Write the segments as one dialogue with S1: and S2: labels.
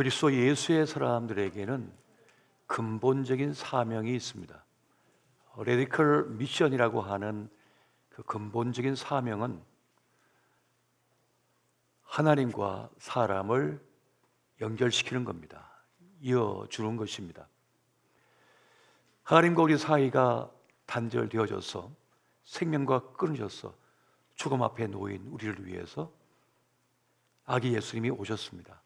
S1: 그리스도 예수의 사람들에게는 근본적인 사명이 있습니다. 레디컬 미션이라고 하는 그 근본적인 사명은 하나님과 사람을 연결시키는 겁니다. 이어주는 것입니다. 하나님과 우리 사이가 단절되어져서 생명과 끊어져서 죽음 앞에 놓인 우리를 위해서 아기 예수님이 오셨습니다.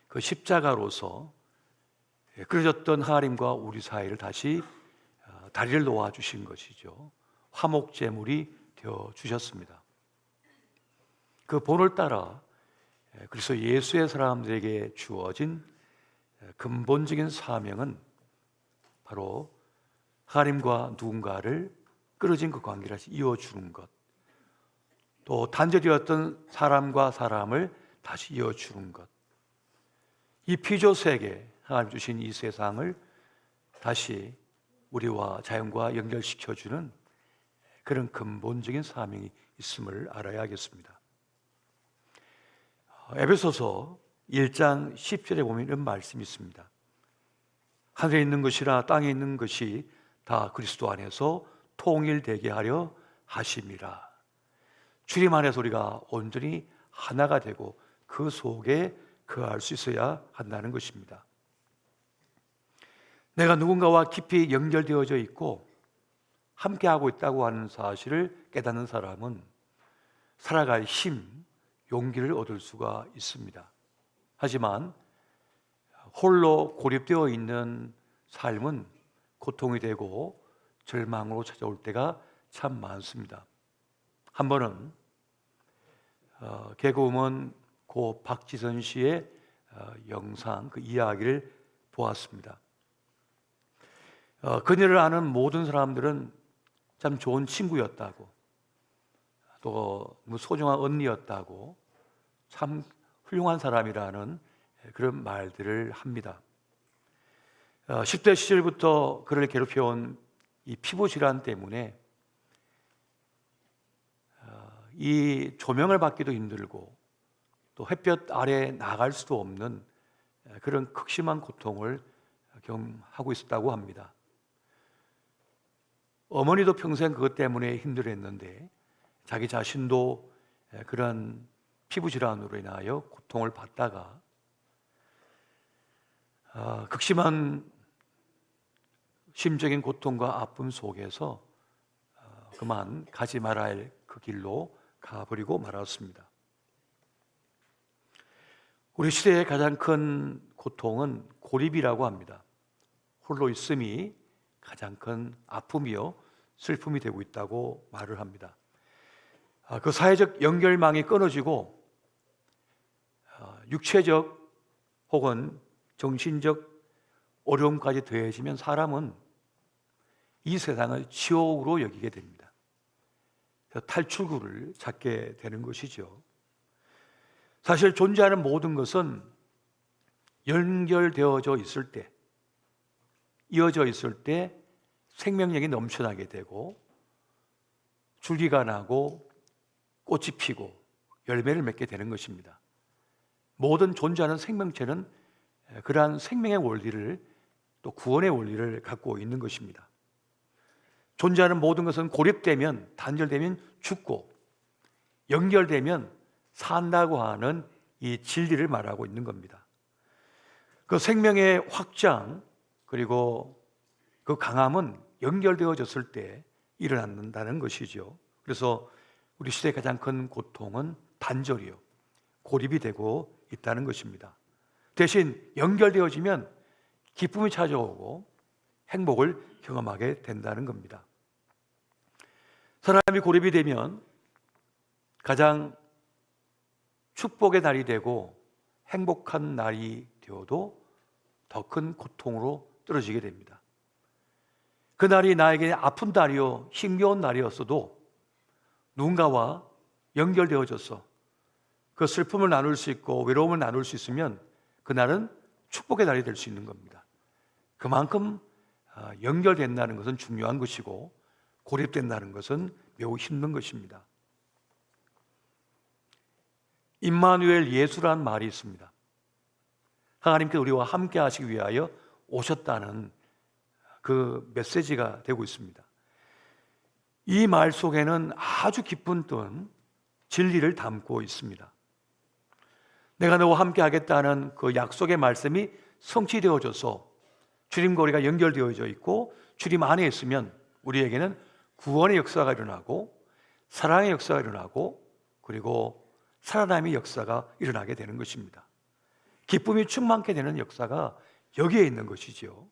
S1: 그 십자가로서 끊어졌던 하나님과 우리 사이를 다시 다리를 놓아주신 것이죠. 화목제물이 되어주셨습니다. 그 본을 따라 그래서 예수의 사람들에게 주어진 근본적인 사명은 바로 하나님과 누군가를 끊어진 그 관계를 다시 이어주는 것, 또 단절되었던 사람과 사람을 다시 이어주는 것, 이 피조세계, 하나님 주신 이 세상을 다시 우리와 자연과 연결시켜주는 그런 근본적인 사명이 있음을 알아야겠습니다. 에베소서 1장 10절에 보면 이런 말씀이 있습니다. 하늘에 있는 것이나 땅에 있는 것이 다 그리스도 안에서 통일되게 하려 하심이라. 주님 안에서 우리가 온전히 하나가 되고 그 속에 거할 수 있어야 한다는 것입니다. 내가 누군가와 깊이 연결되어져 있고 함께하고 있다고 하는 사실을 깨닫는 사람은 살아갈 힘, 용기를 얻을 수가 있습니다. 하지만 홀로 고립되어 있는 삶은 고통이 되고 절망으로 찾아올 때가 참 많습니다. 한 번은 개그우먼 고 박지선 씨의 영상, 그 이야기를 보았습니다. 그녀를 아는 모든 사람들은 참 좋은 친구였다고, 또 소중한 언니였다고, 참 훌륭한 사람이라는 그런 말들을 합니다. 10대 시절부터 그를 괴롭혀온 이 피부 질환 때문에 이 조명을 받기도 힘들고 또 햇볕 아래 나갈 수도 없는 그런 극심한 고통을 경험하고 있었다고 합니다. 어머니도 평생 그것 때문에 힘들어했는데 자기 자신도 그런 피부 질환으로 인하여 고통을 받다가 극심한 심적인 고통과 아픔 속에서 그만 가지 말아야 할 그 길로 가버리고 말았습니다. 우리 시대의 가장 큰 고통은 고립이라고 합니다. 홀로 있음이 가장 큰 아픔이요 슬픔이 되고 있다고 말을 합니다. 그 사회적 연결망이 끊어지고 육체적 혹은 정신적 어려움까지 더해지면 사람은 이 세상을 지옥으로 여기게 됩니다. 탈출구를 찾게 되는 것이죠. 사실 존재하는 모든 것은 연결되어져 있을 때, 이어져 있을 때 생명력이 넘쳐나게 되고 줄기가 나고 꽃이 피고 열매를 맺게 되는 것입니다. 모든 존재하는 생명체는 그러한 생명의 원리를, 또 구원의 원리를 갖고 있는 것입니다. 존재하는 모든 것은 고립되면, 단절되면 죽고 연결되면 산다고 하는 이 진리를 말하고 있는 겁니다. 그 생명의 확장 그리고 그 강함은 연결되어졌을 때 일어난다는 것이죠. 그래서 우리 시대의 가장 큰 고통은 단절이요, 고립이 되고 있다는 것입니다. 대신 연결되어지면 기쁨이 찾아오고 행복을 경험하게 된다는 겁니다. 사람이 고립이 되면 가장 축복의 날이 되고 행복한 날이 되어도 더 큰 고통으로 떨어지게 됩니다. 그 날이 나에게 아픈 날이요 힘겨운 날이었어도 누군가와 연결되어져서 그 슬픔을 나눌 수 있고 외로움을 나눌 수 있으면 그날은 축복의 날이 될 수 있는 겁니다. 그만큼 연결된다는 것은 중요한 것이고 고립된다는 것은 매우 힘든 것입니다. 임마누엘 예수라는 말이 있습니다. 하나님께서 우리와 함께 하시기 위하여 오셨다는 그 메시지가 되고 있습니다. 이 말 속에는 아주 깊은 뜻, 진리를 담고 있습니다. 내가 너와 함께 하겠다는 그 약속의 말씀이 성취되어져서 주님과 우리가 연결되어져 있고 주님 안에 있으면 우리에게는 구원의 역사가 일어나고 사랑의 역사가 일어나고 그리고 살아남의 역사가 일어나게 되는 것입니다. 기쁨이 충만케 되는 역사가 여기에 있는 것이죠.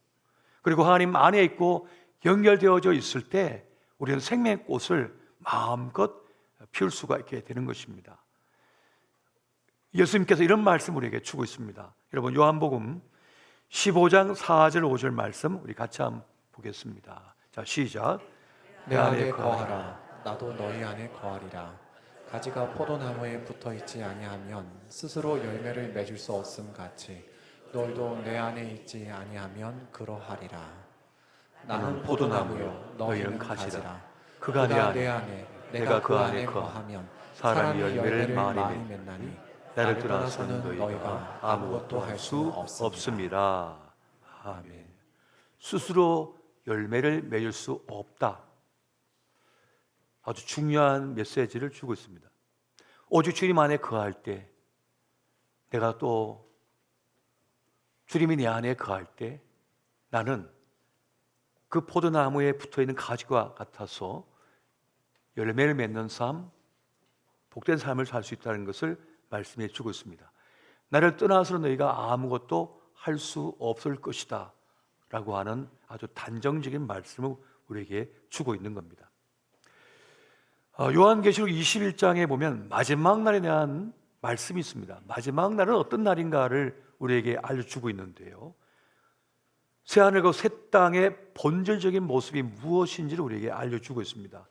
S1: 그리고 하나님 안에 있고 연결되어져 있을 때 우리는 생명의 꽃을 마음껏 피울 수가 있게 되는 것입니다. 예수님께서 이런 말씀을 우리에게 주고 있습니다. 여러분, 요한복음 15장 4절 5절 말씀 우리 같이 한번 보겠습니다. 자, 시작.
S2: 내 안에 거하라. 나도 너희 안에 거하리라. 가지가 포도나무에 붙어 있지 아니하면 스스로 열매를 맺을 수 없음 같이 너희도 내 안에 있지 아니하면 그러하리라. 나는 포도나무요 너희는 가지라.
S1: 그가 내 안에
S2: 내가 그 안에 거하면 사람이 열매를 많이 맺나니
S1: 나를 떠나서는 너희가 아무것도 할 수 없습니다. 아멘. 스스로 열매를 맺을 수 없다. 아주 중요한 메시지를 주고 있습니다. 오직 주님 안에 거할 때, 내가 또 주님이 내 안에 거할 때 나는 그 포도나무에 붙어있는 가지와 같아서 열매를 맺는 삶, 복된 삶을 살 수 있다는 것을 말씀해 주고 있습니다. 나를 떠나서는 너희가 아무것도 할 수 없을 것이다 라고 하는 아주 단정적인 말씀을 우리에게 주고 있는 겁니다. 요한계시록 21장에 보면 마지막 날에 대한 말씀이 있습니다. 마지막 날은 어떤 날인가를 우리에게 알려주고 있는데요, 새하늘과 새 땅의 본질적인 모습이 무엇인지를 우리에게 알려주고 있습니다.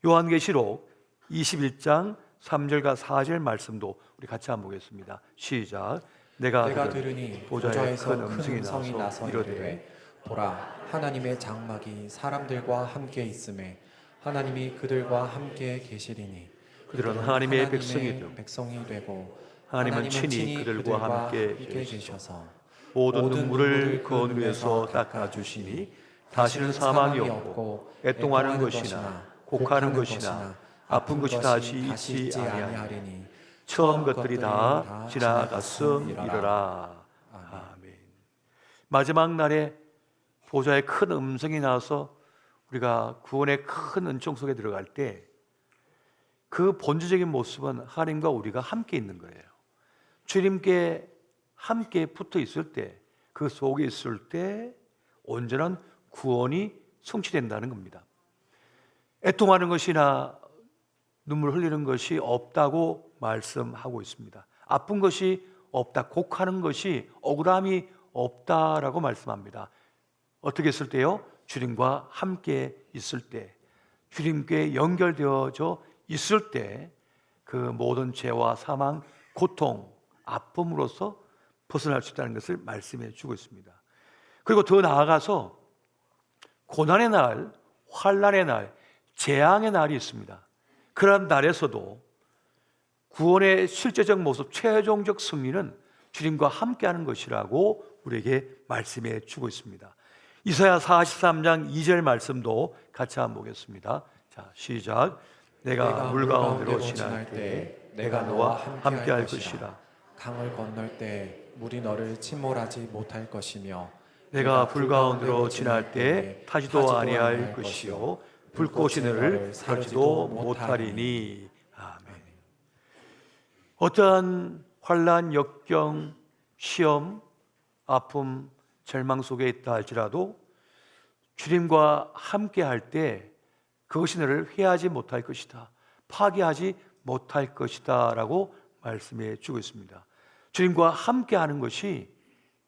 S1: 요한계시록 21장 3절과 4절 말씀도 우리 같이 한번 보겠습니다. 시작. 내가
S2: 들으니
S1: 보좌에서
S2: 큰
S1: 음성이 나서 이르되
S2: 보라, 하나님의 장막이 사람들과 함께 있음에 하나님이 그들과 함께 계시리니
S1: 그들은 하나님의
S2: 백성이 되고
S1: 하나님은 친히 그들과 함께
S2: 계셔서
S1: 모든 눈물을 그 위에서 닦아주시니 다시는 사망이 없고 애통하는 것이나 곡하는 것이나 아픈 것이 다시 있지 아니하리니 처음 것들이 다 지나갔음이로라. 아멘. 마지막 날에 보좌의 큰 음성이 나와서 우리가 구원의 큰 은총 속에 들어갈 때 그 본질적인 모습은 하나님과 우리가 함께 있는 거예요. 주님께 함께 붙어 있을 때, 그 속에 있을 때 온전한 구원이 성취된다는 겁니다. 애통하는 것이나 눈물 흘리는 것이 없다고 말씀하고 있습니다. 아픈 것이 없다, 곡하는 것이 억울함이 없다라고 말씀합니다. 어떻게 있을 때요? 주님과 함께 있을 때, 주님께 연결되어져 있을 때 그 모든 죄와 사망, 고통, 아픔으로서 벗어날 수 있다는 것을 말씀해 주고 있습니다. 그리고 더 나아가서 고난의 날, 환난의 날, 재앙의 날이 있습니다. 그런 날에서도 구원의 실제적 모습, 최종적 승리는 주님과 함께하는 것이라고 우리에게 말씀해 주고 있습니다. 이사야 43장 2절 말씀도 같이 한번 보겠습니다. 자, 시작. 내가 물 가운데로 지날 때 내가 너와 함께할 것이라.
S2: 강을 건널 때 물이 너를 침몰하지 못할 것이며
S1: 내가 불 가운데로 지날 때 타지도 아니할 것이요 불꽃이 너를 사르지도 못하리니. 아멘. 어떠한 환난, 역경, 시험, 아픔, 절망 속에 있다 할지라도 주님과 함께 할 때 그것이 너를 회하지 못할 것이다, 파괴하지 못할 것이다 라고 말씀해 주고 있습니다. 주님과 함께 하는 것이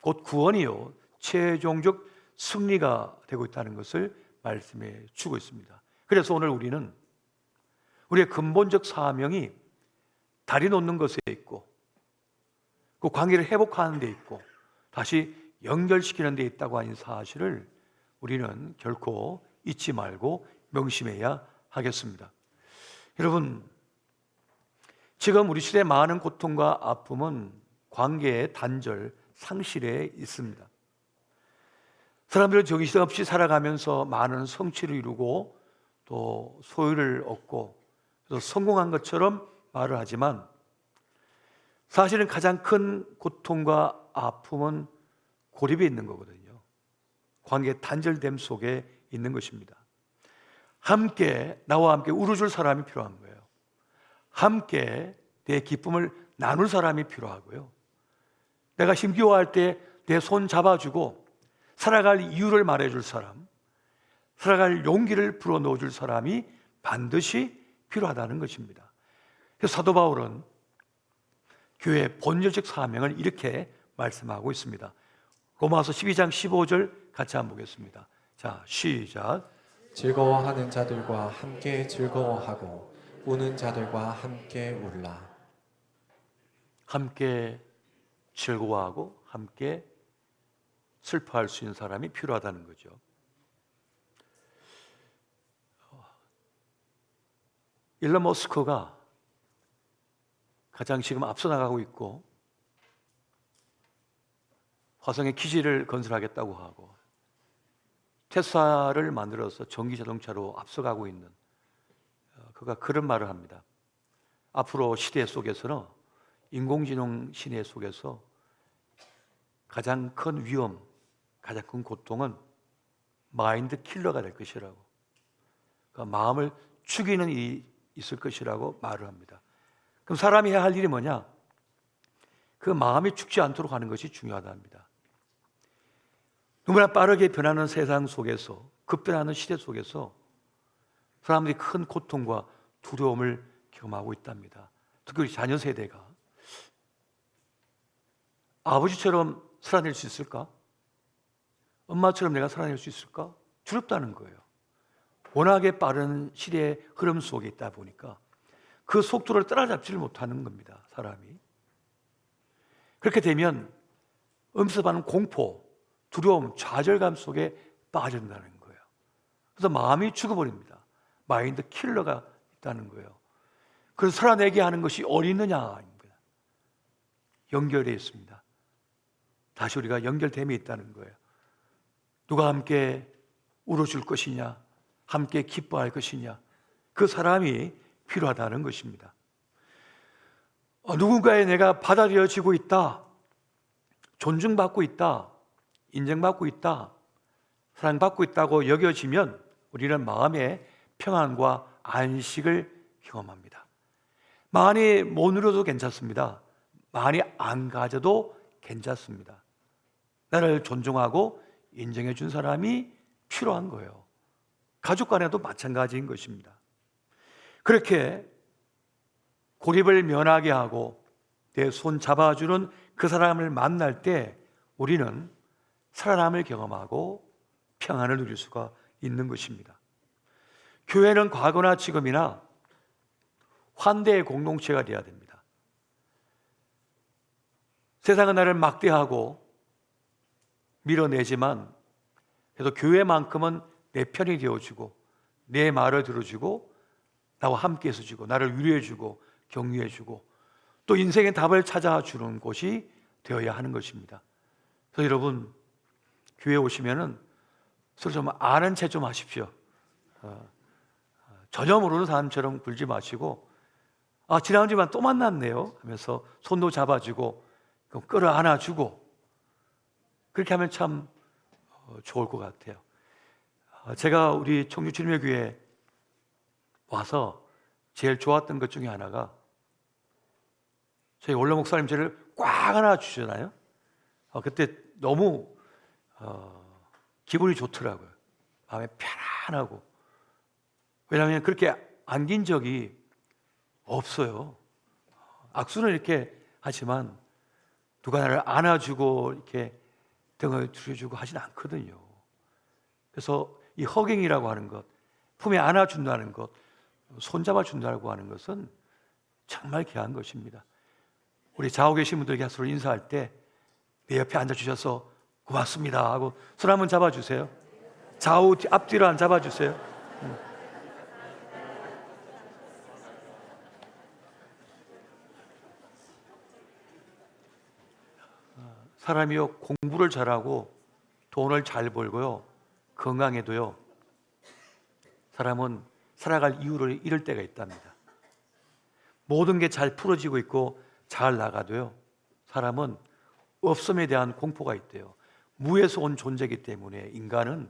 S1: 곧 구원이요 최종적 승리가 되고 있다는 것을 말씀해 주고 있습니다. 그래서 오늘 우리는 우리의 근본적 사명이 다리 놓는 것에 있고 그 관계를 회복하는 데 있고 다시 연결시키는 데 있다고 하는 사실을 우리는 결코 잊지 말고 명심해야 하겠습니다. 여러분, 지금 우리 시대의 많은 고통과 아픔은 관계의 단절, 상실에 있습니다. 사람들은 정신없이 살아가면서 많은 성취를 이루고 또 소유를 얻고 또 성공한 것처럼 말을 하지만 사실은 가장 큰 고통과 아픔은 고립에 있는 거거든요. 관계 단절됨 속에 있는 것입니다. 나와 함께 울어줄 사람이 필요한 거예요. 함께 내 기쁨을 나눌 사람이 필요하고요. 내가 힘겨워할 때 내 손 잡아주고 살아갈 이유를 말해줄 사람, 살아갈 용기를 불어넣어줄 사람이 반드시 필요하다는 것입니다. 그래서 사도 바울은 교회의 본질적 사명을 이렇게 말씀하고 있습니다. 로마서 12장 15절 같이 한번 보겠습니다. 자, 시작.
S2: 즐거워하는 자들과 함께 즐거워하고 우는 자들과 함께 울라.
S1: 함께 즐거워하고 함께 슬퍼할 수 있는 사람이 필요하다는 거죠. 일론 머스크가 가장 지금 앞서 나가고 있고 화성에 기지를 건설하겠다고 하고 테슬라를 만들어서 전기 자동차로 앞서가고 있는 그가 그런 말을 합니다. 앞으로 시대 속에서는 인공지능 시대 속에서 가장 큰 위험, 가장 큰 고통은 마인드 킬러가 될 것이라고, 그러니까 마음을 죽이는 일이 있을 것이라고 말을 합니다. 그럼 사람이 해야 할 일이 뭐냐? 그 마음이 죽지 않도록 하는 것이 중요하답니다. 너무나 빠르게 변하는 세상 속에서, 급변하는 시대 속에서 사람들이 큰 고통과 두려움을 경험하고 있답니다. 특히 우리 자녀 세대가 아버지처럼 살아낼 수 있을까? 엄마처럼 내가 살아낼 수 있을까? 두렵다는 거예요. 워낙에 빠른 시대의 흐름 속에 있다 보니까 그 속도를 따라잡지를 못하는 겁니다, 사람이. 그렇게 되면 엄습하는 공포, 두려움, 좌절감 속에 빠진다는 거예요. 그래서 마음이 죽어버립니다. 마인드 킬러가 있다는 거예요. 그래서 살아내게 하는 것이 어디 있느냐입니다. 연결되어 있습니다. 다시 우리가 연결됨이 있다는 거예요. 누가 함께 울어줄 것이냐, 함께 기뻐할 것이냐, 그 사람이 필요하다는 것입니다. 누군가에 내가 받아들여지고 있다, 존중받고 있다, 인정받고 있다, 사랑받고 있다고 여겨지면 우리는 마음의 평안과 안식을 경험합니다. 많이 못 누려도 괜찮습니다. 많이 안 가져도 괜찮습니다. 나를 존중하고 인정해 준 사람이 필요한 거예요. 가족 간에도 마찬가지인 것입니다. 그렇게 고립을 면하게 하고 내 손 잡아주는 그 사람을 만날 때 우리는 살아남을 경험하고 평안을 누릴 수가 있는 것입니다. 교회는 과거나 지금이나 환대의 공동체가 되어야 됩니다. 세상은 나를 막대하고 밀어내지만 그래도 교회만큼은 내 편이 되어주고 내 말을 들어주고 나와 함께 해주고 나를 위로해주고 격려해주고 또 인생의 답을 찾아주는 곳이 되어야 하는 것입니다. 그래서 여러분 교회에 오시면은 서로 좀 아는 체 좀 하십시오. 전혀 모르는 사람처럼 굴지 마시고 지난주만 또 만났네요 하면서 손도 잡아주고 끌어안아주고 그렇게 하면 참 좋을 것 같아요. 제가 우리 청주 주님의 교회에 와서 제일 좋았던 것 중에 하나가 저희 원로 목사님 저를 꽉 안아주잖아요. 그때 너무 기분이 좋더라고요. 마음이 편안하고. 왜냐하면 그렇게 안긴 적이 없어요. 악수는 이렇게 하지만 누가 나를 안아주고 이렇게 등을 두려주고 하진 않거든요. 그래서 이 허깅이라고 하는 것, 품에 안아준다는 것, 손잡아준다고 하는 것은 정말 귀한 것입니다. 우리 좌우 계신 분들께 서로 인사할 때 내 옆에 앉아주셔서 고맙습니다 하고 손 한번 잡아주세요. 좌우 앞뒤로 안 잡아주세요. 사람이요 공부를 잘하고 돈을 잘 벌고요 건강해도요 사람은 살아갈 이유를 잃을 때가 있답니다. 모든 게 잘 풀어지고 있고 잘 나가도요 사람은 없음에 대한 공포가 있대요. 무에서 온 존재이기 때문에 인간은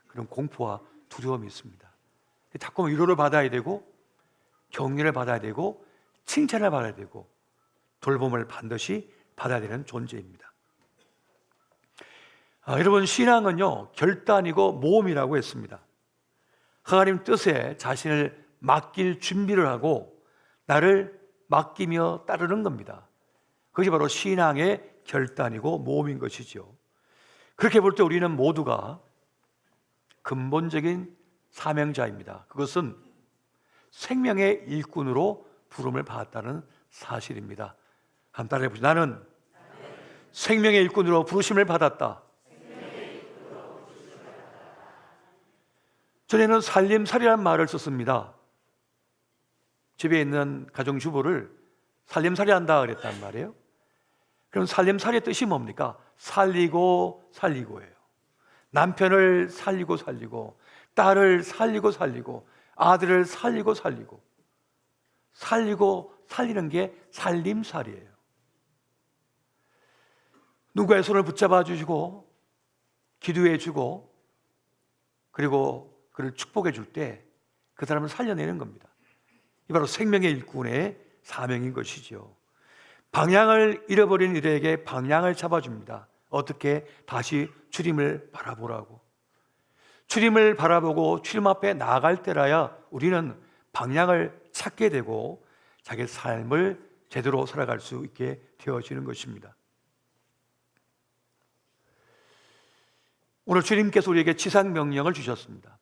S1: 그런 공포와 두려움이 있습니다. 자꾸 위로를 받아야 되고 격려를 받아야 되고 칭찬을 받아야 되고 돌봄을 반드시 받아야 되는 존재입니다. 여러분, 신앙은요 결단이고 모험이라고 했습니다. 하나님 뜻에 자신을 맡길 준비를 하고 나를 맡기며 따르는 겁니다. 그것이 바로 신앙의 결단이고 모험인 것이죠. 그렇게 볼 때 우리는 모두가 근본적인 사명자입니다. 그것은 생명의 일꾼으로 부름을 받았다는 사실입니다. 한번 따라해 보시죠. 나는 생명의 일꾼으로 부르심을 받았다. 전에는 살림살이라는 말을 썼습니다. 집에 있는 가정주부를 살림살이 한다 그랬단 말이에요. 그럼 살림살이의 뜻이 뭡니까? 살리고 살리고예요. 남편을 살리고 살리고, 딸을 살리고 살리고, 아들을 살리고 살리고, 살리고 살리는 게 살림살이에요. 누구의 손을 붙잡아 주시고 기도해 주고 그리고 그를 축복해 줄 때 그 사람을 살려내는 겁니다. 이 바로 생명의 일꾼의 사명인 것이죠. 방향을 잃어버린 이들에게 방향을 잡아줍니다. 어떻게? 다시 주님을 바라보라고. 주님을 바라보고 주님 앞에 나아갈 때라야 우리는 방향을 찾게 되고 자기 삶을 제대로 살아갈 수 있게 되어지는 것입니다. 오늘 주님께서 우리에게 지상명령을 주셨습니다.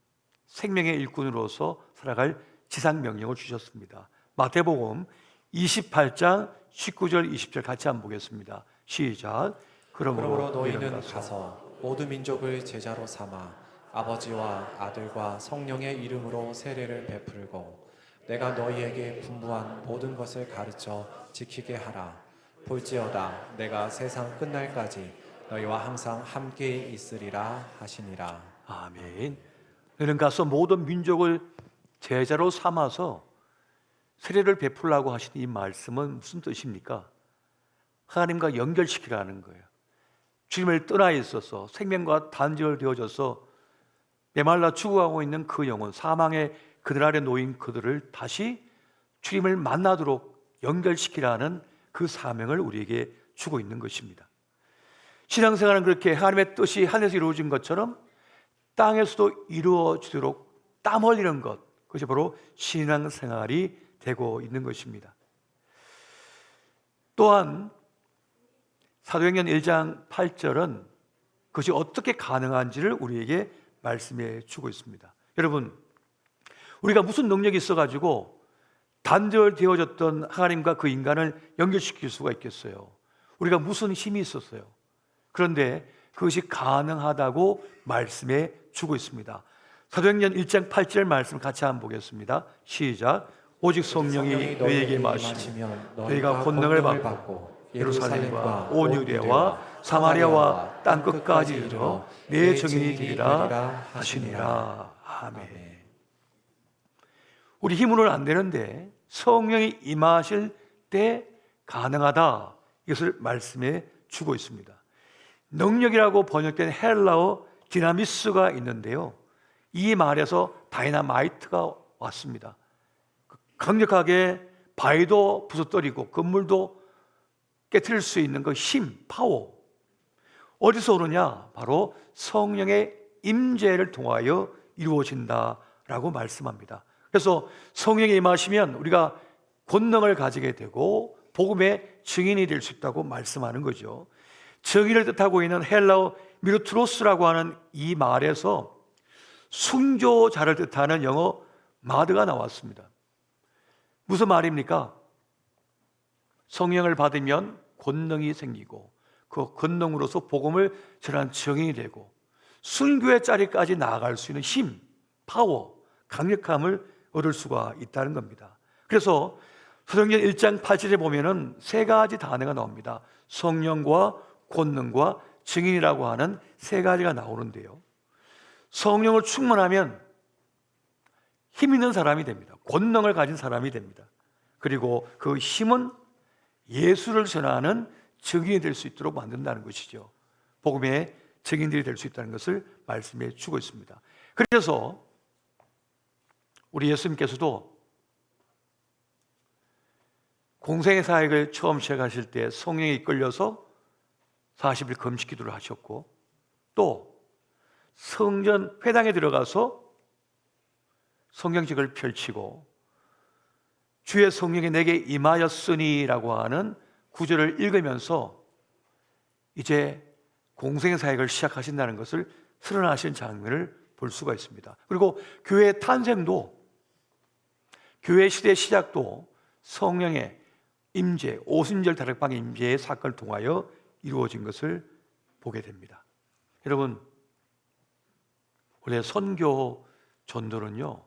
S1: 생명의 일꾼으로서 살아갈 지상명령을 주셨습니다. 마태복음 28장 19절 20절 같이 한번 보겠습니다. 시작.
S2: 그러므로 너희는 가서 모든 민족을 제자로 삼아 아버지와 아들과 성령의 이름으로 세례를 베풀고 내가 너희에게 분부한 모든 것을 가르쳐 지키게 하라. 볼지어다 내가 세상 끝날까지 너희와 항상 함께 있으리라 하시니라.
S1: 아멘. 너희는 가서 모든 민족을 제자로 삼아서 세례를 베풀라고 하신 이 말씀은 무슨 뜻입니까? 하나님과 연결시키라는 거예요. 주님을 떠나 있어서 생명과 단절되어져서 메말라 죽어가고 있는 그 영혼, 사망의 그들 아래 놓인 그들을 다시 주님을 만나도록 연결시키라는 그 사명을 우리에게 주고 있는 것입니다. 신앙생활은 그렇게 하나님의 뜻이 하늘에서 이루어진 것처럼 땅에서도 이루어지도록 땀 흘리는 것, 그것이 바로 신앙생활이 되고 있는 것입니다. 또한 사도행전 1장 8절은 그것이 어떻게 가능한지를 우리에게 말씀해 주고 있습니다. 여러분, 우리가 무슨 능력이 있어가지고 단절되어졌던 하나님과 그 인간을 연결시킬 수가 있겠어요? 우리가 무슨 힘이 있었어요? 그런데 그것이 가능하다고 말씀해 주고 있습니다. 사도행전 1장 8절 말씀 같이 한번 보겠습니다. 시작. 오직 성령이 너희에게 임하시면 너희가 권능을 받고 예루살렘과 온 유대와 사마리아와 땅끝까지 이르러 내 증인이 되리라 하시니라. 아멘. 우리 힘으로는 안 되는데 성령이 임하실 때 가능하다, 이것을 말씀해 주고 있습니다. 능력이라고 번역된 헬라어 디나미스가 있는데요, 이 말에서 다이나마이트가 왔습니다. 강력하게 바위도 부서뜨리고 건물도 깨트릴 수 있는 그 힘, 파워, 어디서 오느냐? 바로 성령의 임재를 통하여 이루어진다라고 말씀합니다. 그래서 성령이 임하시면 우리가 권능을 가지게 되고 복음의 증인이 될 수 있다고 말씀하는 거죠. 증인을 뜻하고 있는 헬라어 미르트로스라고 하는 이 말에서 순교자를 뜻하는 영어 마드가 나왔습니다. 무슨 말입니까? 성령을 받으면 권능이 생기고 그 권능으로서 복음을 전하는 증인이 되고 순교의 자리까지 나아갈 수 있는 힘, 파워, 강력함을 얻을 수가 있다는 겁니다. 그래서 사도행전 1장 8절에 보면은 세 가지 단어가 나옵니다. 성령과 권능과 증인이라고 하는 세 가지가 나오는데요. 성령을 충만하면 힘 있는 사람이 됩니다. 권능을 가진 사람이 됩니다. 그리고 그 힘은 예수를 전하는 증인이 될 수 있도록 만든다는 것이죠. 복음의 증인들이 될 수 있다는 것을 말씀해 주고 있습니다. 그래서 우리 예수님께서도 공생의 사역을 처음 시작하실 때 성령에 이끌려서 40일 금식 기도를 하셨고, 또 성전 회당에 들어가서 성경책을 펼치고 주의 성령이 내게 임하였으니라고 하는 구절을 읽으면서 이제 공생의 사역을 시작하신다는 것을 선언하신 장면을 볼 수가 있습니다. 그리고 교회의 탄생도, 교회 시대의 시작도 성령의 임재, 오순절 다락방의 임재의 사건을 통하여 이루어진 것을 보게 됩니다. 여러분, 원래 선교 전도는요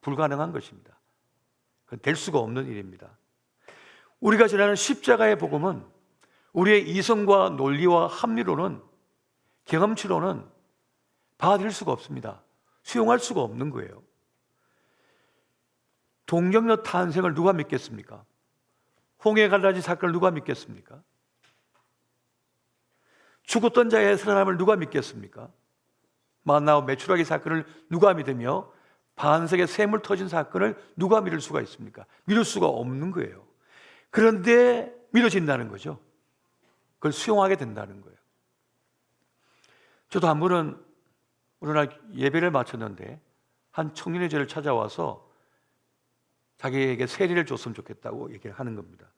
S1: 불가능한 것입니다. 그건 될 수가 없는 일입니다. 우리가 전하는 십자가의 복음은 우리의 이성과 논리와 합리로는, 경험치로는 받아들일 수가 없습니다. 수용할 수가 없는 거예요. 동정녀 탄생을 누가 믿겠습니까? 홍해 갈라진 사건을 누가 믿겠습니까? 죽었던 자의 살아남을 누가 믿겠습니까? 만나와 메추라기 사건을 누가 믿으며 반석의 샘물 터진 사건을 누가 믿을 수가 있습니까? 믿을 수가 없는 거예요. 그런데 믿어진다는 거죠. 그걸 수용하게 된다는 거예요. 저도 한 번은 어느 날 예배를 마쳤는데 한 청년의 저를 찾아와서 자기에게 세례를 줬으면 좋겠다고 얘기를 하는 겁니다.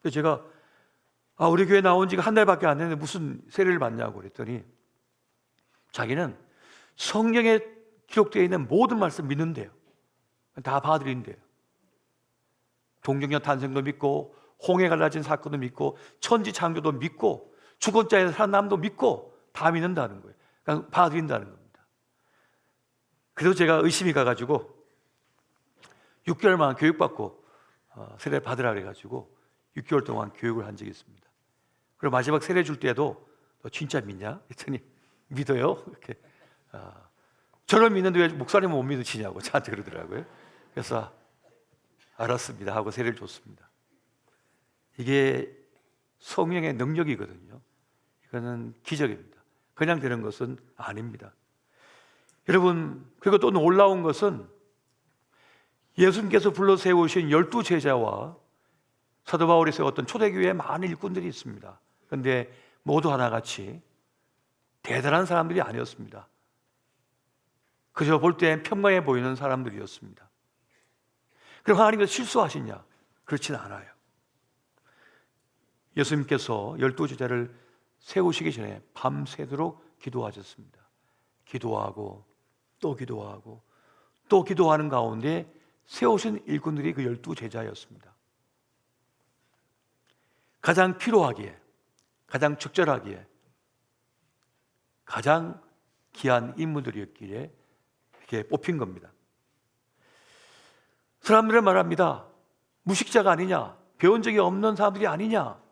S1: 그래서 제가 우리 교회 나온 지가 한 달밖에 안 됐는데 무슨 세례를 받냐고 그랬더니 자기는 성경에 기록되어 있는 모든 말씀 믿는데요. 다 받아들인대요. 동정녀 탄생도 믿고 홍해 갈라진 사건도 믿고 천지 창조도 믿고 죽은 자의 살아남도 믿고 다 믿는다는 거예요. 그러니까 받아들인다는 겁니다. 그래서 제가 의심이 가가지고 6개월만 교육받고 세례 받으라 그래가지고 6개월 동안 교육을 한 적이 있습니다. 그리고 마지막 세례 줄 때도 너 진짜 믿냐? 했더니 믿어요. 이렇게 저를 믿는데 왜 목사님은 못 믿으시냐고 저한테 그러더라고요. 그래서 알았습니다 하고 세례를 줬습니다. 이게 성령의 능력이거든요. 이거는 기적입니다. 그냥 되는 것은 아닙니다. 여러분, 그리고 또 놀라운 것은 예수님께서 불러 세우신 12 제자와 사도 바울이 세웠던 초대교회에 많은 일꾼들이 있습니다. 그런데 모두 하나같이 대단한 사람들이 아니었습니다. 그저 볼 땐 평범해 보이는 사람들이었습니다. 그럼 하나님께서 실수하시냐? 그렇진 않아요. 예수님께서 12 제자를 세우시기 전에 밤새도록 기도하셨습니다. 기도하고 또 기도하고 또 기도하는 가운데 세우신 일꾼들이 그 12 제자였습니다. 가장 필요하기에, 가장 적절하기에, 가장 귀한 인물들이었기에 이렇게 뽑힌 겁니다. 사람들은 말합니다. 무식자가 아니냐, 배운 적이 없는 사람들이 아니냐.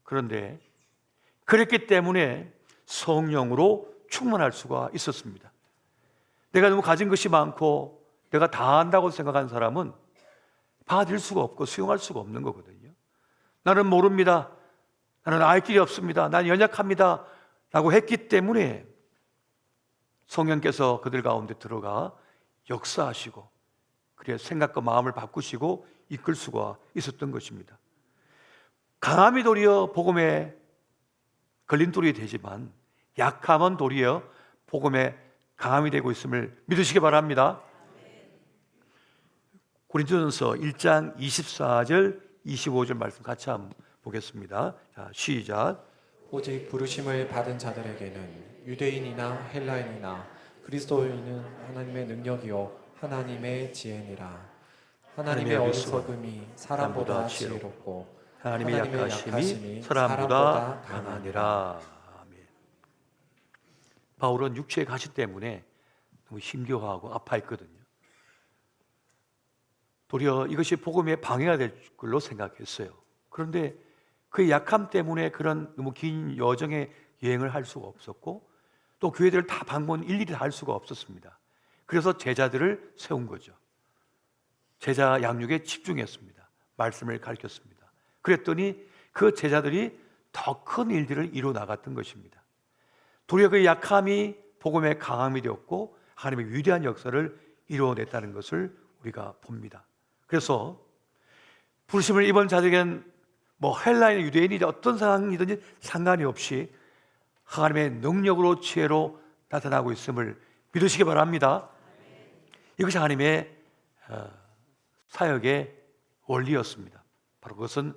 S1: 그런데 그랬기 때문에 성령으로 충만할 수가 있었습니다. 내가 너무 가진 것이 많고 내가 다 안다고 생각하는 사람은 받아들일 수가 없고 수용할 수가 없는 거거든요. 나는 모릅니다. 나는 알 길이 없습니다. 나는 연약합니다. 라고 했기 때문에 성령께서 그들 가운데 들어가 역사하시고 그래 생각과 마음을 바꾸시고 이끌 수가 있었던 것입니다. 강함이 도리어 복음의 걸림돌이 되지만 약함은 도리어 복음의 강함이 되고 있음을 믿으시기 바랍니다. 고린도전서 1장 24절 25절 말씀 같이 한번 보겠습니다. 자, 시작.
S2: 오직 부르심을 받은 자들에게는 유대인이나 헬라인이나 그리스도인은 하나님의 능력이요 하나님의 지혜니라. 하나님의 어리석음이 사람보다 지혜롭고
S1: 하나님의 약하심이 사람보다 강하니라. 아멘. 바울은 육체의 가시 때문에 너무 힘겨워하고 아파했거든요. 도리어 이것이 복음의 방해가 될 걸로 생각했어요. 그런데 그 약함 때문에 그런 너무 긴 여정의 여행을 할 수가 없었고, 또 교회들을 다 방문 일일이 할 수가 없었습니다. 그래서 제자들을 세운 거죠. 제자 양육에 집중했습니다. 말씀을 가르쳤습니다. 그랬더니 그 제자들이 더 큰 일들을 이루어 나갔던 것입니다. 도리어 그 약함이 복음의 강함이 되었고 하나님의 위대한 역사를 이루어냈다는 것을 우리가 봅니다. 그래서 부르심을 입은 자들에게는 헬라인, 유대인이 어떤 상황이든지 상관이 없이 하나님의 능력으로 지혜로 나타나고 있음을 믿으시기 바랍니다. 이것이 하나님의 사역의 원리였습니다. 바로 그것은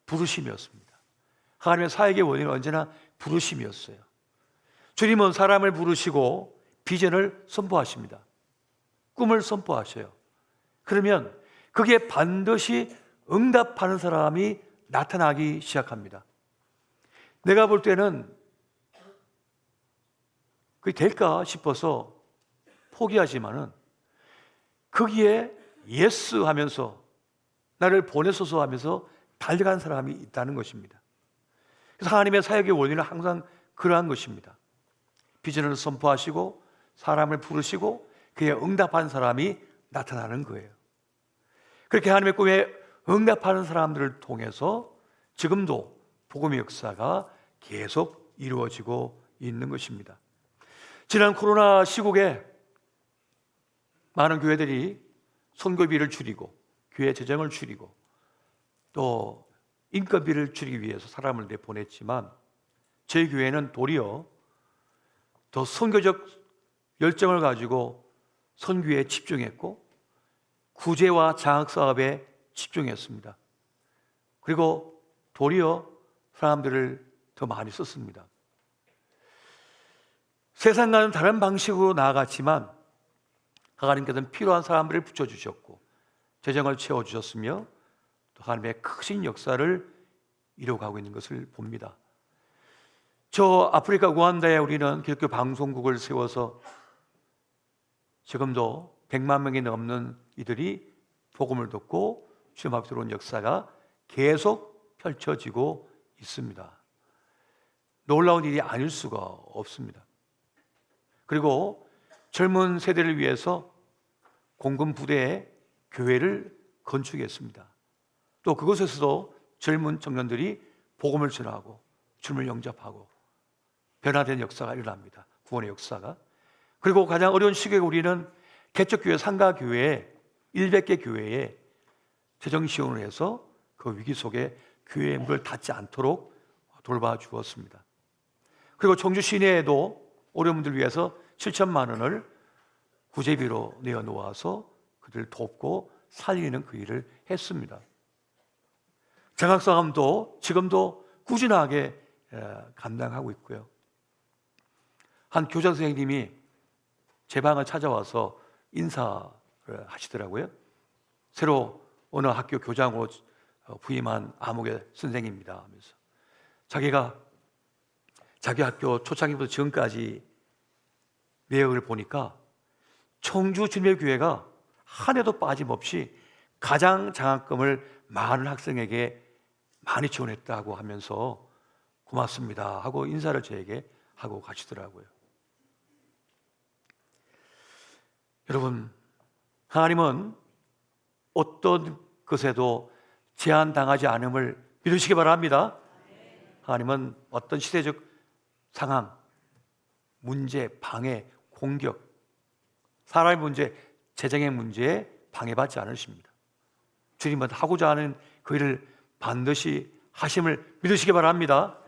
S1: 부르심이었습니다. 하나님의 사역의 원리는 언제나 부르심이었어요. 주님은 사람을 부르시고 비전을 선포하십니다. 꿈을 선포하셔요. 그러면 그게 반드시 응답하는 사람이 나타나기 시작합니다. 내가 볼 때는 그게 될까 싶어서 포기하지만은 거기에 예스 하면서 나를 보내소서 하면서 달려간 사람이 있다는 것입니다. 그래서 하나님의 사역의 원리는 항상 그러한 것입니다. 비전을 선포하시고 사람을 부르시고 그에 응답한 사람이 나타나는 거예요. 그렇게 하나님의 꿈에 응답하는 사람들을 통해서 지금도 복음의 역사가 계속 이루어지고 있는 것입니다. 지난 코로나 시국에 많은 교회들이 선교비를 줄이고 교회 재정을 줄이고 또 인건비를 줄이기 위해서 사람을 내보냈지만 저희 교회는 도리어 더 선교적 열정을 가지고 선교에 집중했고 구제와 장학 사업에 집중했습니다. 그리고 도리어 사람들을 더 많이 썼습니다. 세상과는 다른 방식으로 나아갔지만 하나님께서는 필요한 사람들을 붙여주셨고 재정을 채워주셨으며 또 하나님의 크신 역사를 이루어가고 있는 것을 봅니다. 저 아프리카 우간다에 우리는 기독교 방송국을 세워서 지금도 100만 명이 넘는 이들이 복음을 듣고 주님 앞에 들어온 역사가 계속 펼쳐지고 있습니다. 놀라운 일이 아닐 수가 없습니다. 그리고 젊은 세대를 위해서 공군 부대에 교회를 건축했습니다. 또 그곳에서도 젊은 청년들이 복음을 전하고 주님을 영접하고 변화된 역사가 일어납니다. 구원의 역사가. 그리고 가장 어려운 시기에 우리는 개척교회, 상가교회 100개 교회에 재정 지원을 해서 그 위기 속에 교회의 문을 닫지 않도록 돌봐주었습니다. 그리고 청주 시내에도 어려운 분들 위해서 7천만 원을 구제비로 내어놓아서 그들을 돕고 살리는 그 일을 했습니다. 장학사감도 지금도 꾸준하게 감당하고 있고요. 한 교장 선생님이 제 방을 찾아와서 인사를 하시더라고요. 새로 어느 학교 교장으로 부임한 암흑의 선생입니다 하면서 자기가 자기 학교 초창기부터 지금까지 내역을 보니까 청주 주님의 교회가 한 해도 빠짐없이 가장 장학금을 많은 학생에게 많이 지원했다고 하면서 고맙습니다 하고 인사를 저에게 하고 가시더라고요. 여러분, 하나님은 어떤 것에도 제한당하지 않음을 믿으시기 바랍니다. 하나님은 어떤 시대적 상황, 문제, 방해, 공격, 사람의 문제, 재정의 문제에 방해받지 않으십니다. 주님은 하고자 하는 그 일을 반드시 하심을 믿으시기 바랍니다.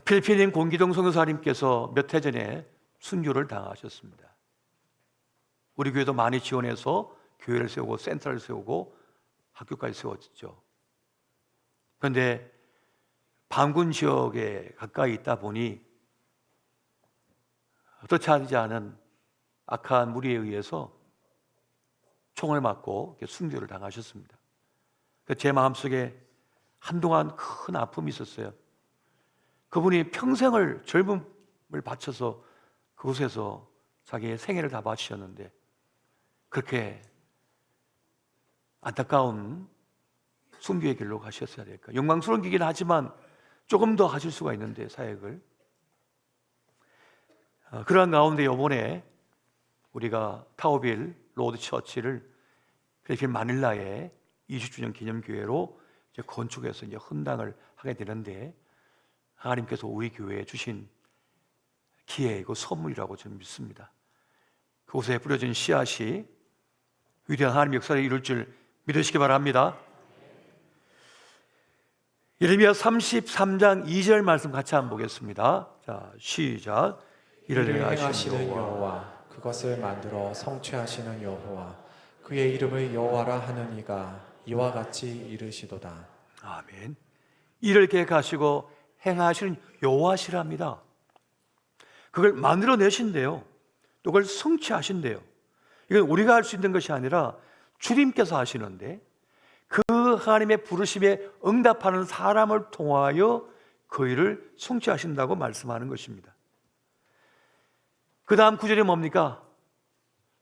S1: 필리핀인 공기동 선교사님께서 몇 해 전에 순교를 당하셨습니다. 우리 교회도 많이 지원해서 교회를 세우고 센터를 세우고 학교까지 세웠죠. 그런데 반군 지역에 가까이 있다 보니 어떻지 않은 악한 무리에 의해서 총을 맞고 순교를 당하셨습니다. 제 마음속에 한동안 큰 아픔이 있었어요. 그분이 평생을 젊음을 바쳐서 그곳에서 자기의 생애를 다 바치셨는데 그렇게 안타까운 순교의 길로 가셨어야 될까? 영광스러운 길이긴 하지만 조금 더 하실 수가 있는데 사역을. 그러한 가운데 이번에 우리가 타오빌 로드 처치를 필리핀 마닐라에 20주년 기념교회로 이제 건축해서 이제 헌당을 하게 되는데, 하나님께서 우리 교회에 주신 기회이고 선물이라고 저는 믿습니다. 그곳에 뿌려진 씨앗이 위대한 하나님의 역사를 이룰 줄 믿으시기 바랍니다. 예레미야 33장 2절 말씀 같이 한번 보겠습니다. 자, 시작.
S2: 이를 행하시는 여호와, 그것을 만들어 성취하시는 여호와, 그의 이름을 여호와라 하는 이가 이와 같이 이르시도다.
S1: 아멘. 이를 계획하시고 행하시는 여호와시랍니다. 그걸 만들어내신대요. 또 그걸 성취하신대요. 이건 우리가 할 수 있는 것이 아니라 주님께서 하시는데, 그 하나님의 부르심에 응답하는 사람을 통하여 그 일을 성취하신다고 말씀하는 것입니다. 그 다음 구절이 뭡니까?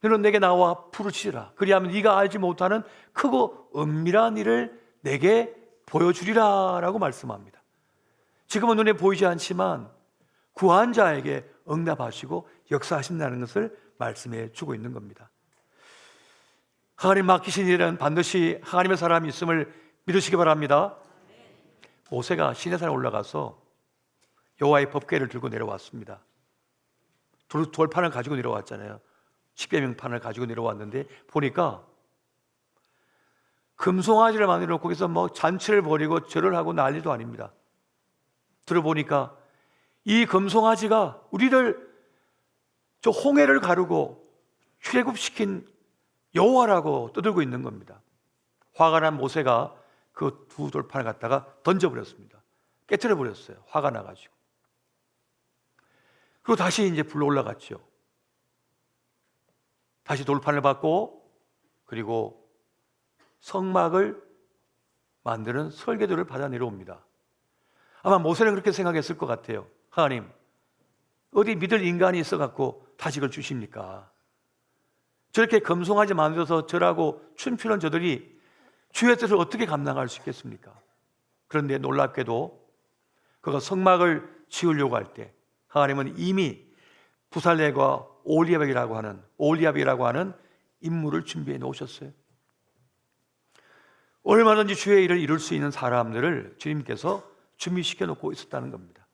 S1: 너는 내게 나와 부르짖으라. 그리하면 네가 알지 못하는 크고 은밀한 일을 내게 보여주리라 라고 말씀합니다. 지금은 눈에 보이지 않지만 구한 자에게 응답하시고 역사하신다는 것을 말씀해 주고 있는 겁니다. 하나님 맡기신 일은 반드시 하나님의 사람이 있음을 믿으시기 바랍니다. 모세가 시내산에 올라가서 여호와의 법궤를 들고 내려왔습니다. 돌판을 가지고 내려왔잖아요. 십계명판을 가지고 내려왔는데 보니까 금송아지를 만들어 놓고 거기서 뭐 잔치를 벌이고 절을 하고 난리도 아닙니다. 들어보니까 이 금송아지가 우리를 저 홍해를 가르고 출애굽시킨 여호와라고 떠들고 있는 겁니다. 화가 난 모세가 그 두 돌판을 갖다가 던져버렸습니다. 깨트려 버렸어요. 화가 나가지고. 그리고 다시 이제 불러 올라갔죠. 다시 돌판을 받고, 그리고 성막을 만드는 설계도를 받아 내려옵니다. 아마 모세는 그렇게 생각했을 것 같아요. 하나님, 어디 믿을 인간이 있어갖고 다시 그걸 주십니까? 저렇게 금송아지 만들어서 절하고 춤추는 저들이 주의 뜻을 어떻게 감당할 수 있겠습니까? 그런데 놀랍게도 그가 성막을 지으려고 할 때 하나님은 이미 부살레과 올리압이라고 하는 인물을 준비해 놓으셨어요. 얼마든지 주의 일을 이룰 수 있는 사람들을 주님께서 준비시켜 놓고 있었다는 겁니다.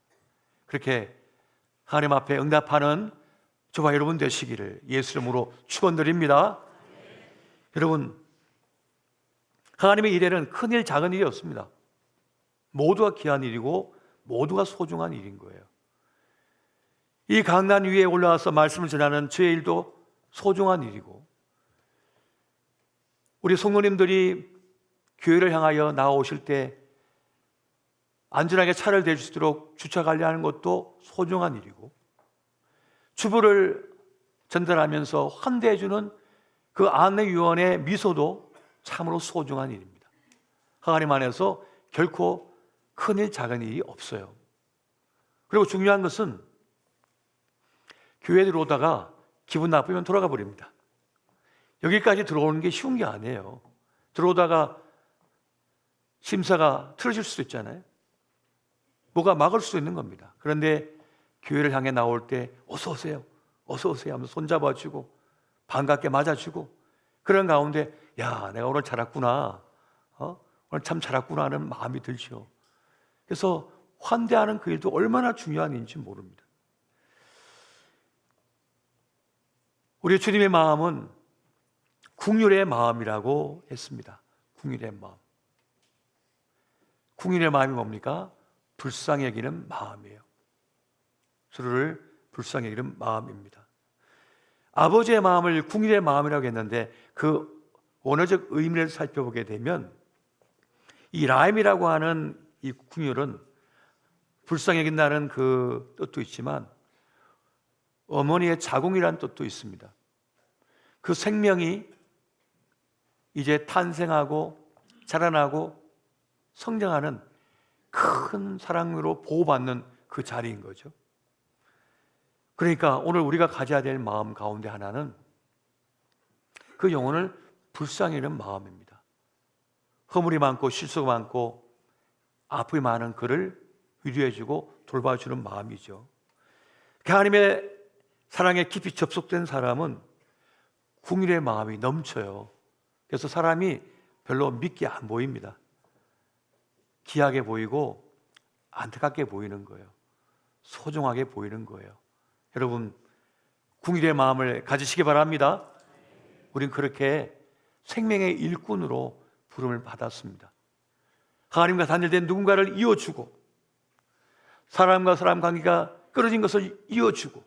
S1: 그렇게 하나님 앞에 응답하는 저와 여러분 되시기를 예수 이름으로 축원드립니다. 여러분, 하나님의 일에는 큰 일, 작은 일이 없습니다. 모두가 귀한 일이고 모두가 소중한 일인 거예요. 이 강단 위에 올라와서 말씀을 전하는 저의 일도 소중한 일이고, 우리 성도님들이 교회를 향하여 나오실 때 안전하게 차를 대줄 수 있도록 주차 관리하는 것도 소중한 일이고, 주부를 전달하면서 환대해주는 그 안내위원의 미소도 참으로 소중한 일입니다. 하나님 안에서 결코 큰일 작은 일이 없어요. 그리고 중요한 것은 교회에 들어오다가 기분 나쁘면 돌아가 버립니다. 여기까지 들어오는 게 쉬운 게 아니에요. 들어오다가 심사가 틀어질 수도 있잖아요. 뭐가 막을 수도 있는 겁니다. 그런데 교회를 향해 나올 때 어서 오세요, 어서 오세요 하면서 손잡아주고 반갑게 맞아주고, 그런 가운데 야, 내가 오늘 잘 왔구나, 오늘 참 잘 왔구나 하는 마음이 들죠. 그래서 환대하는 그 일도 얼마나 중요한 일인지 모릅니다. 우리 주님의 마음은 긍휼의 마음이라고 했습니다. 긍휼의 마음. 긍휼의 마음이 뭡니까? 불쌍히 여기는 마음이에요. 서로를 불쌍히 여기는 마음입니다. 아버지의 마음을 긍휼의 마음이라고 했는데 그 원어적 의미를 살펴보게 되면 이 라임이라고 하는 이 긍휼은 불쌍히 여긴다는 그 뜻도 있지만 어머니의 자궁이라는 뜻도 있습니다. 그 생명이 이제 탄생하고 자라나고 성장하는 큰 사랑으로 보호받는 그 자리인 거죠. 그러니까 오늘 우리가 가져야 될 마음 가운데 하나는 그 영혼을 불쌍히 여기는 마음입니다. 허물이 많고 실수가 많고 아픔이 많은 그를 위로해주고 돌봐주는 마음이죠. 하나님의 사랑에 깊이 접속된 사람은 긍휼의 마음이 넘쳐요. 그래서 사람이 별로 믿기 안 보입니다. 귀하게 보이고 안타깝게 보이는 거예요. 소중하게 보이는 거예요. 여러분, 긍휼의 마음을 가지시기 바랍니다. 우린 그렇게 생명의 일꾼으로 부름을 받았습니다. 하나님과 단절된 누군가를 이어주고, 사람과 사람 관계가 끊어진 것을 이어주고,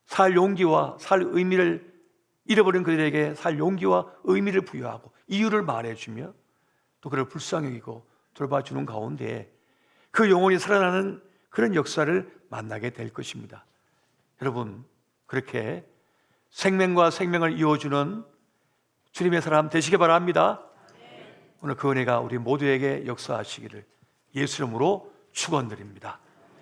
S1: 살 용기와 살 의미를 잃어버린 그들에게 살 용기와 의미를 부여하고 이유를 말해주며 또 그를 불쌍히 여기고 돌봐주는 가운데 그 영혼이 살아나는 그런 역사를 만나게 될 것입니다. 여러분, 그렇게 생명과 생명을 이어주는 주님의 사람 되시기 바랍니다. 오늘 그 은혜가 우리 모두에게 역사하시기를 예수 이름으로 축원드립니다.